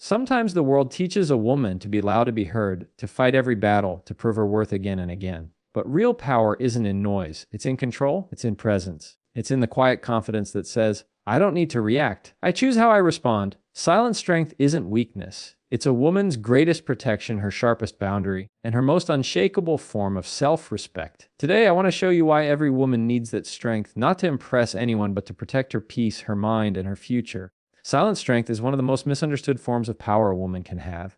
Sometimes the world teaches a woman to be loud to be heard, to fight every battle, to prove her worth again and again. But real power isn't in noise. It's in control. It's in presence. It's in the quiet confidence that says, I don't need to react. I choose how I respond. Silent strength isn't weakness. It's a woman's greatest protection, her sharpest boundary, and her most unshakable form of self-respect. Today, I want to show you why every woman needs that strength, not to impress anyone, but to protect her peace, her mind, and her future. Silent strength is one of the most misunderstood forms of power a woman can have.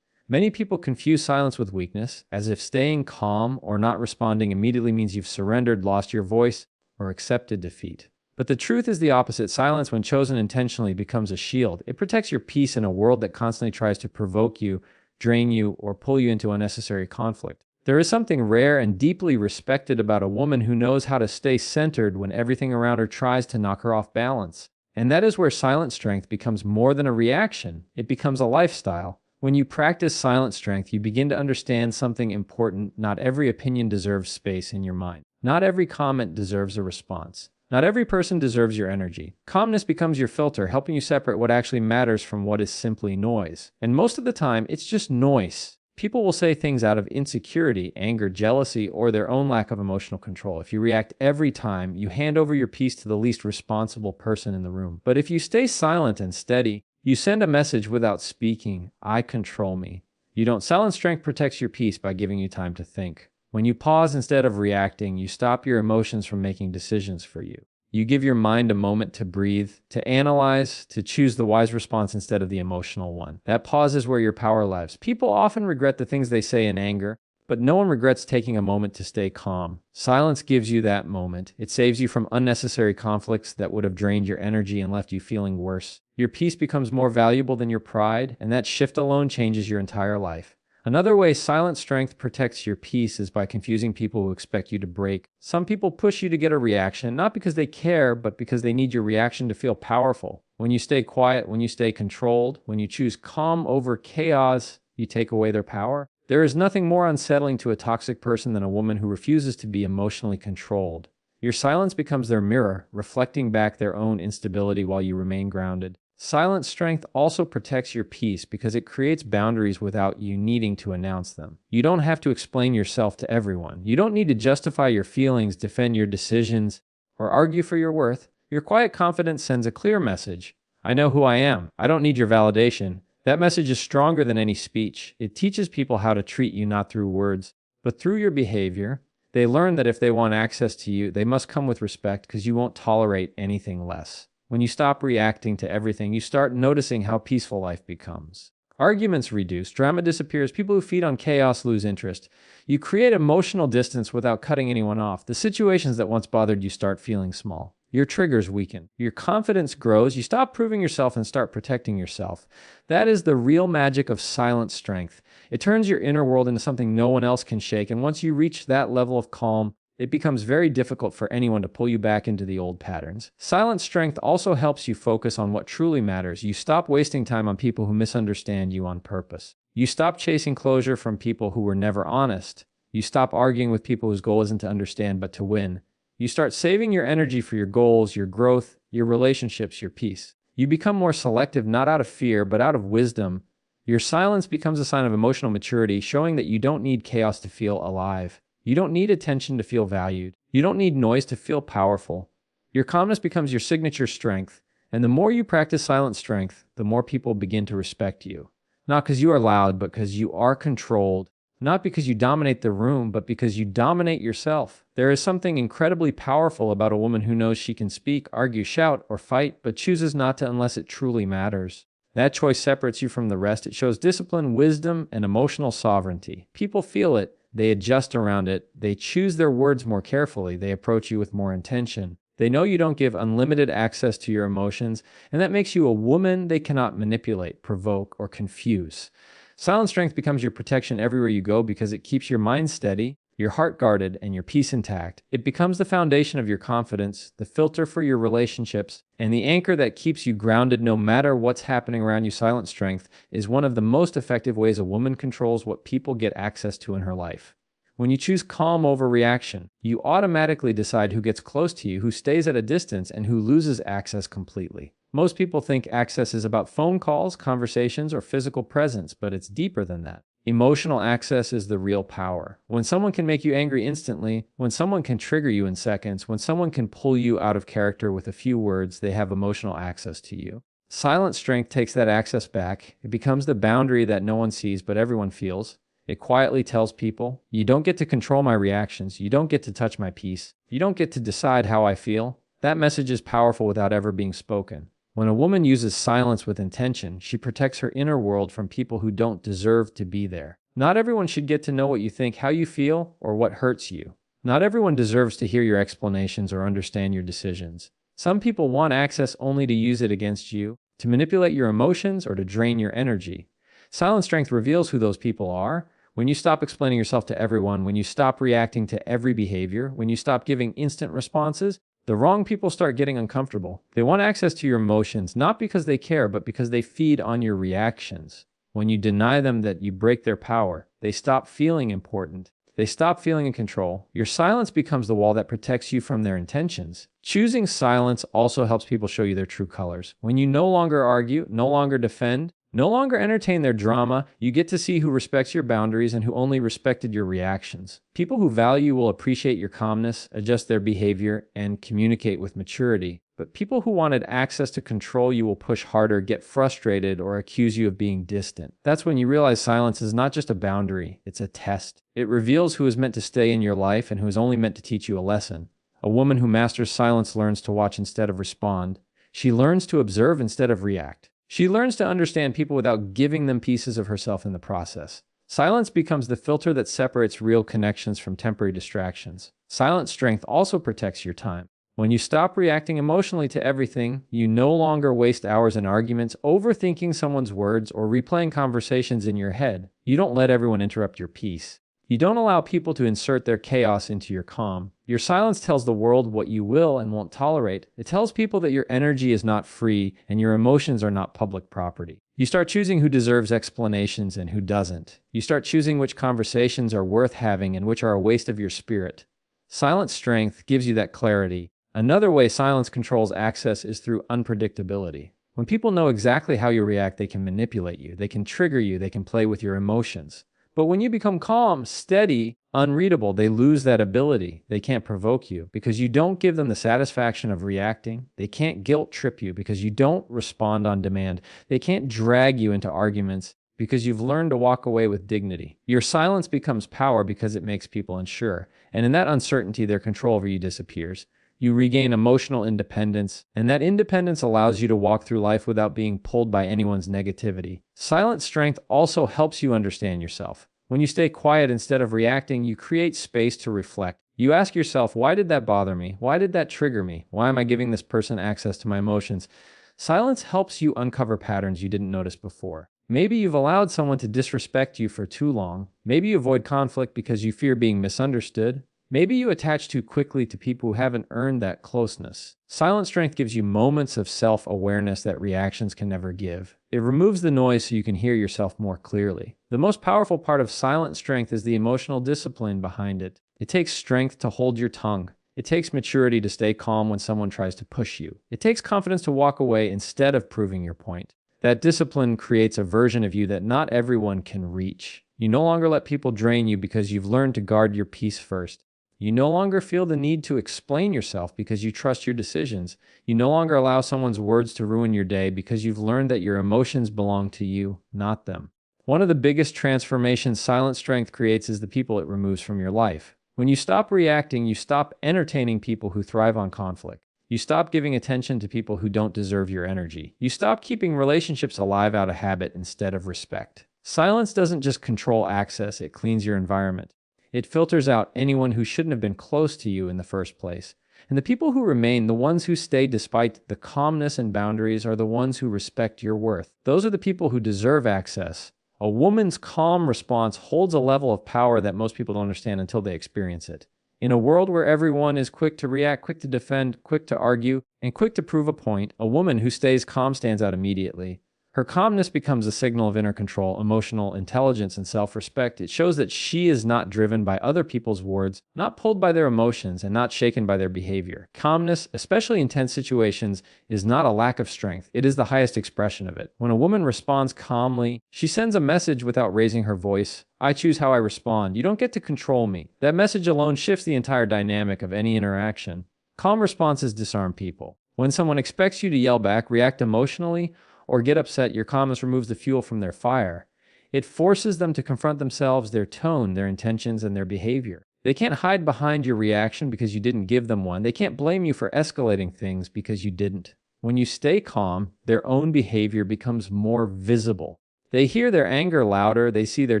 Many people confuse silence with weakness, as if staying calm or not responding immediately means you've surrendered, lost your voice, or accepted defeat. But the truth is the opposite. Silence, when chosen intentionally, becomes a shield. It protects your peace in a world that constantly tries to provoke you, drain you, or pull you into unnecessary conflict. There is something rare and deeply respected about a woman who knows how to stay centered when everything around her tries to knock her off balance. And that is where silent strength becomes more than a reaction. It becomes a lifestyle. When you practice silent strength, you begin to understand something important. Not every opinion deserves space in your mind. Not every comment deserves a response. Not every person deserves your energy. Calmness becomes your filter, helping you separate what actually matters from what is simply noise. And most of the time, it's just noise. People will say things out of insecurity, anger, jealousy, or their own lack of emotional control. If you react every time, you hand over your peace to the least responsible person in the room. But if you stay silent and steady, you send a message without speaking, I control me. You don't. Silent strength protects your peace by giving you time to think. When you pause instead of reacting, you stop your emotions from making decisions for you. You give your mind a moment to breathe, to analyze, to choose the wise response instead of the emotional one. That pause is where your power lies. People often regret the things they say in anger, but no one regrets taking a moment to stay calm. Silence gives you that moment. It saves you from unnecessary conflicts that would have drained your energy and left you feeling worse. Your peace becomes more valuable than your pride, and that shift alone changes your entire life. Another way silent strength protects your peace is by confusing people who expect you to break. Some people push you to get a reaction, not because they care, but because they need your reaction to feel powerful. When you stay quiet, when you stay controlled, when you choose calm over chaos, you take away their power. There is nothing more unsettling to a toxic person than a woman who refuses to be emotionally controlled. Your silence becomes their mirror, reflecting back their own instability while you remain grounded. Silent strength also protects your peace because it creates boundaries without you needing to announce them. You don't have to explain yourself to everyone. You don't need to justify your feelings, defend your decisions, or argue for your worth. Your quiet confidence sends a clear message. I know who I am. I don't need your validation. That message is stronger than any speech. It teaches people how to treat you not through words, but through your behavior. They learn that if they want access to you, they must come with respect because you won't tolerate anything less. When you stop reacting to everything, you start noticing how peaceful life becomes. Arguments reduce, drama disappears, people who feed on chaos lose interest. You create emotional distance without cutting anyone off. The situations that once bothered you start feeling small. Your triggers weaken. Your confidence grows. You stop proving yourself and start protecting yourself. That is the real magic of silent strength. It turns your inner world into something no one else can shake, and once you reach that level of calm, it becomes very difficult for anyone to pull you back into the old patterns. Silent strength also helps you focus on what truly matters. You stop wasting time on people who misunderstand you on purpose. You stop chasing closure from people who were never honest. You stop arguing with people whose goal isn't to understand but to win. You start saving your energy for your goals, your growth, your relationships, your peace. You become more selective, not out of fear, but out of wisdom. Your silence becomes a sign of emotional maturity, showing that you don't need chaos to feel alive. You don't need attention to feel valued. You don't need noise to feel powerful. Your calmness becomes your signature strength, and the more you practice silent strength, the more people begin to respect you. Not because you are loud, but because you are controlled. Not because you dominate the room, but because you dominate yourself. There is something incredibly powerful about a woman who knows she can speak, argue, shout, or fight, but chooses not to unless it truly matters. That choice separates you from the rest. It shows discipline, wisdom, and emotional sovereignty. People feel it. They adjust around it. They choose their words more carefully. They approach you with more intention. They know you don't give unlimited access to your emotions, and that makes you a woman they cannot manipulate, provoke, or confuse. Silent strength becomes your protection everywhere you go because it keeps your mind steady, your heart guarded, and your peace intact. It becomes the foundation of your confidence, the filter for your relationships, and the anchor that keeps you grounded no matter what's happening around you. Silent strength is one of the most effective ways a woman controls what people get access to in her life. When you choose calm over reaction, you automatically decide who gets close to you, who stays at a distance, and who loses access completely. Most people think access is about phone calls, conversations, or physical presence, but it's deeper than that. Emotional access is the real power. When someone can make you angry instantly, when someone can trigger you in seconds, when someone can pull you out of character with a few words, they have emotional access to you. Silent strength takes that access back. It becomes the boundary that no one sees but everyone feels. It quietly tells people, you don't get to control my reactions. You don't get to touch my peace. You don't get to decide how I feel. That message is powerful without ever being spoken. When a woman uses silence with intention, she protects her inner world from people who don't deserve to be there. Not everyone should get to know what you think, how you feel, or what hurts you. Not everyone deserves to hear your explanations or understand your decisions. Some people want access only to use it against you, to manipulate your emotions, or to drain your energy. Silent strength reveals who those people are. When you stop explaining yourself to everyone, when you stop reacting to every behavior, when you stop giving instant responses, the wrong people start getting uncomfortable. They want access to your emotions, not because they care, but because they feed on your reactions. When you deny them that, you break their power. They stop feeling important. They stop feeling in control. Your silence becomes the wall that protects you from their intentions. Choosing silence also helps people show you their true colors. When you no longer argue, no longer defend, no longer entertain their drama, you get to see who respects your boundaries and who only respected your reactions. People who value you will appreciate your calmness, adjust their behavior, and communicate with maturity. But people who wanted access to control you will push harder, get frustrated, or accuse you of being distant. That's when you realize silence is not just a boundary, it's a test. It reveals who is meant to stay in your life and who is only meant to teach you a lesson. A woman who masters silence learns to watch instead of respond. She learns to observe instead of react. She learns to understand people without giving them pieces of herself in the process. Silence becomes the filter that separates real connections from temporary distractions. Silent strength also protects your time. When you stop reacting emotionally to everything, you no longer waste hours in arguments, overthinking someone's words, or replaying conversations in your head. You don't let everyone interrupt your peace. You don't allow people to insert their chaos into your calm. Your silence tells the world what you will and won't tolerate. It tells people that your energy is not free and your emotions are not public property. You start choosing who deserves explanations and who doesn't. You start choosing which conversations are worth having and which are a waste of your spirit. Silent strength gives you that clarity. Another way silence controls access is through unpredictability. When people know exactly how you react, they can manipulate you, they can trigger you, they can play with your emotions. But when you become calm, steady, unreadable, they lose that ability. They can't provoke you because you don't give them the satisfaction of reacting. They can't guilt trip you because you don't respond on demand. They can't drag you into arguments because you've learned to walk away with dignity. Your silence becomes power because it makes people unsure. And in that uncertainty, their control over you disappears. You regain emotional independence, and that independence allows you to walk through life without being pulled by anyone's negativity. Silent strength also helps you understand yourself. When you stay quiet instead of reacting, you create space to reflect. You ask yourself, why did that bother me? Why did that trigger me? Why am I giving this person access to my emotions? Silence helps you uncover patterns you didn't notice before. Maybe you've allowed someone to disrespect you for too long. Maybe you avoid conflict because you fear being misunderstood. Maybe you attach too quickly to people who haven't earned that closeness. Silent strength gives you moments of self-awareness that reactions can never give. It removes the noise so you can hear yourself more clearly. The most powerful part of silent strength is the emotional discipline behind it. It takes strength to hold your tongue. It takes maturity to stay calm when someone tries to push you. It takes confidence to walk away instead of proving your point. That discipline creates a version of you that not everyone can reach. You no longer let people drain you because you've learned to guard your peace first. You no longer feel the need to explain yourself because you trust your decisions. You no longer allow someone's words to ruin your day because you've learned that your emotions belong to you, not them. One of the biggest transformations silent strength creates is the people it removes from your life. When you stop reacting, you stop entertaining people who thrive on conflict. You stop giving attention to people who don't deserve your energy. You stop keeping relationships alive out of habit instead of respect. Silence doesn't just control access, it cleans your environment. It filters out anyone who shouldn't have been close to you in the first place. And the people who remain, the ones who stay despite the calmness and boundaries, are the ones who respect your worth. Those are the people who deserve access. A woman's calm response holds a level of power that most people don't understand until they experience it. In a world where everyone is quick to react, quick to defend, quick to argue, and quick to prove a point, a woman who stays calm stands out immediately. Her calmness becomes a signal of inner control, emotional intelligence, and self-respect. It shows that she is not driven by other people's words, not pulled by their emotions, and not shaken by their behavior. Calmness, especially in tense situations, is not a lack of strength. It is the highest expression of it. When a woman responds calmly, she sends a message without raising her voice. I choose how I respond. You don't get to control me. That message alone shifts the entire dynamic of any interaction. Calm responses disarm people. When someone expects you to yell back, react emotionally, or get upset, your calmness removes the fuel from their fire. It forces them to confront themselves, their tone, their intentions, and their behavior. They can't hide behind your reaction because you didn't give them one. They can't blame you for escalating things because you didn't. When you stay calm, their own behavior becomes more visible. They hear their anger louder, they see their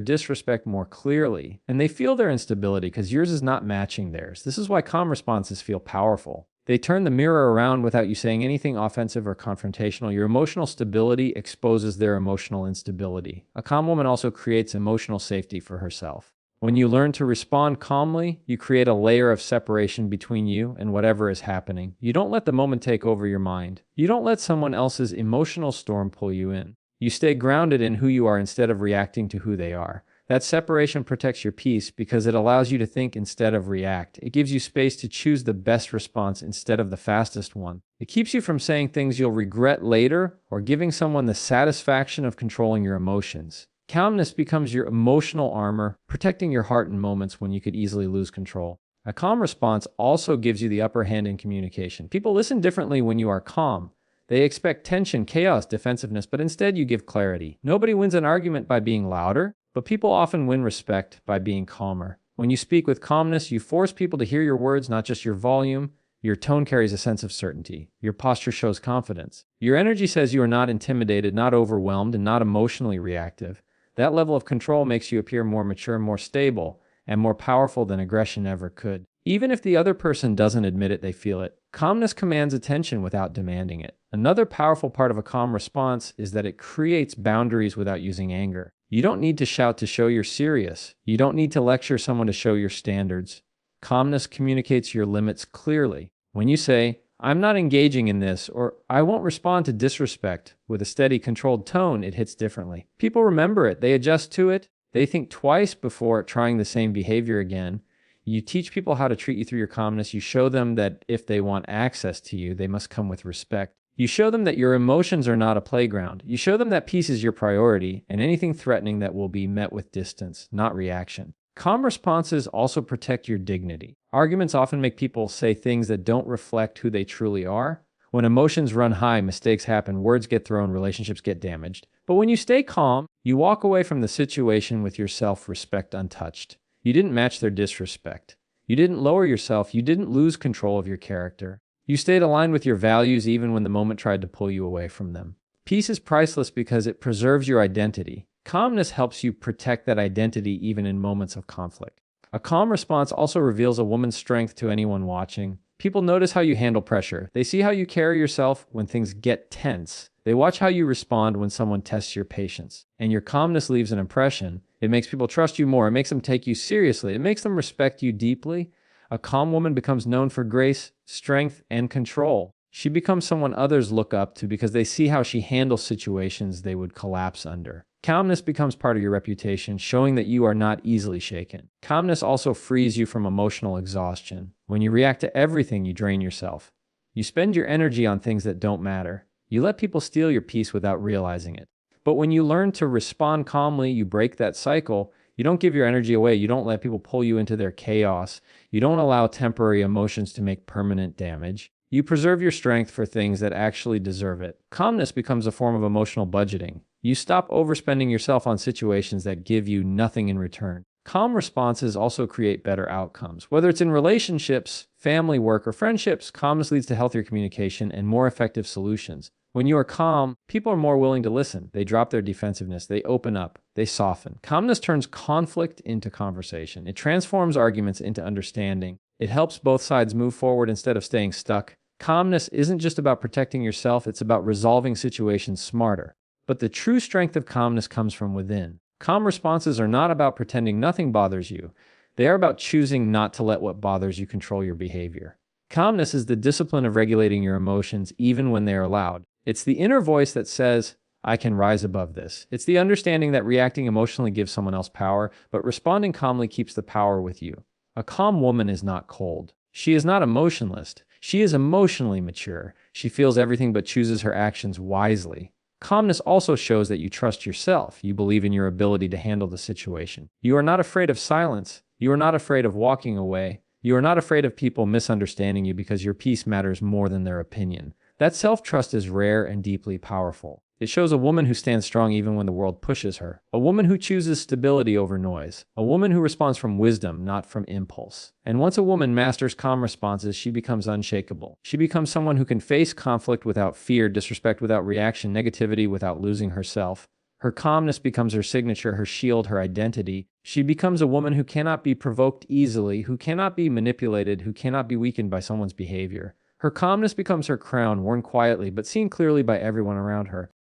disrespect more clearly, and they feel their instability because yours is not matching theirs. This is why calm responses feel powerful. They turn the mirror around without you saying anything offensive or confrontational. Your emotional stability exposes their emotional instability. A calm woman also creates emotional safety for herself. When you learn to respond calmly, you create a layer of separation between you and whatever is happening. You don't let the moment take over your mind. You don't let someone else's emotional storm pull you in. You stay grounded in who you are instead of reacting to who they are. That separation protects your peace because it allows you to think instead of react. It gives you space to choose the best response instead of the fastest one. It keeps you from saying things you'll regret later or giving someone the satisfaction of controlling your emotions. Calmness becomes your emotional armor, protecting your heart in moments when you could easily lose control. A calm response also gives you the upper hand in communication. People listen differently when you are calm. They expect tension, chaos, defensiveness, but instead you give clarity. Nobody wins an argument by being louder, but people often win respect by being calmer. When you speak with calmness, you force people to hear your words, not just your volume. Your tone carries a sense of certainty. Your posture shows confidence. Your energy says you are not intimidated, not overwhelmed, and not emotionally reactive. That level of control makes you appear more mature, more stable, and more powerful than aggression ever could. Even if the other person doesn't admit it, they feel it. Calmness commands attention without demanding it. Another powerful part of a calm response is that it creates boundaries without using anger. You don't need to shout to show you're serious. You don't need to lecture someone to show your standards. Calmness communicates your limits clearly. When you say, I'm not engaging in this, or I won't respond to disrespect, with a steady, controlled tone, it hits differently. People remember it. They adjust to it. They think twice before trying the same behavior again. You teach people how to treat you through your calmness. You show them that if they want access to you, they must come with respect. You show them that your emotions are not a playground. You show them that peace is your priority, and anything threatening that will be met with distance, not reaction. Calm responses also protect your dignity. Arguments often make people say things that don't reflect who they truly are. When emotions run high, mistakes happen, words get thrown, relationships get damaged. But when you stay calm, you walk away from the situation with your self-respect untouched. You didn't match their disrespect. You didn't lower yourself. You didn't lose control of your character. You stayed aligned with your values even when the moment tried to pull you away from them. Peace is priceless because it preserves your identity. Calmness helps you protect that identity even in moments of conflict. A calm response also reveals a woman's strength to anyone watching. People notice how you handle pressure. They see how you carry yourself when things get tense. They watch how you respond when someone tests your patience. And your calmness leaves an impression. It makes people trust you more. It makes them take you seriously. It makes them respect you deeply. A calm woman becomes known for grace, strength, and control. She becomes someone others look up to because they see how she handles situations they would collapse under. Calmness becomes part of your reputation, showing that you are not easily shaken. Calmness also frees you from emotional exhaustion. When you react to everything, you drain yourself. You spend your energy on things that don't matter. You let people steal your peace without realizing it. But when you learn to respond calmly, you break that cycle. You don't give your energy away. You don't let people pull you into their chaos. You don't allow temporary emotions to make permanent damage. You preserve your strength for things that actually deserve it. Calmness becomes a form of emotional budgeting. You stop overspending yourself on situations that give you nothing in return. Calm responses also create better outcomes. Whether it's in relationships, family, work, or friendships, calmness leads to healthier communication and more effective solutions. When you are calm, people are more willing to listen. They drop their defensiveness. They open up. They soften. Calmness turns conflict into conversation. It transforms arguments into understanding. It helps both sides move forward instead of staying stuck. Calmness isn't just about protecting yourself. It's about resolving situations smarter. But the true strength of calmness comes from within. Calm responses are not about pretending nothing bothers you. They are about choosing not to let what bothers you control your behavior. Calmness is the discipline of regulating your emotions even when they are loud. It's the inner voice that says, I can rise above this. It's the understanding that reacting emotionally gives someone else power, but responding calmly keeps the power with you. A calm woman is not cold. She is not emotionless. She is emotionally mature. She feels everything but chooses her actions wisely. Calmness also shows that you trust yourself. You believe in your ability to handle the situation. You are not afraid of silence. You are not afraid of walking away. You are not afraid of people misunderstanding you because your peace matters more than their opinion. That self-trust is rare and deeply powerful. It shows a woman who stands strong even when the world pushes her. A woman who chooses stability over noise. A woman who responds from wisdom, not from impulse. And once a woman masters calm responses, she becomes unshakable. She becomes someone who can face conflict without fear, disrespect without reaction, negativity without losing herself. Her calmness becomes her signature, her shield, her identity. She becomes a woman who cannot be provoked easily, who cannot be manipulated, who cannot be weakened by someone's behavior. Her calmness becomes her crown, worn quietly but seen clearly by everyone around her.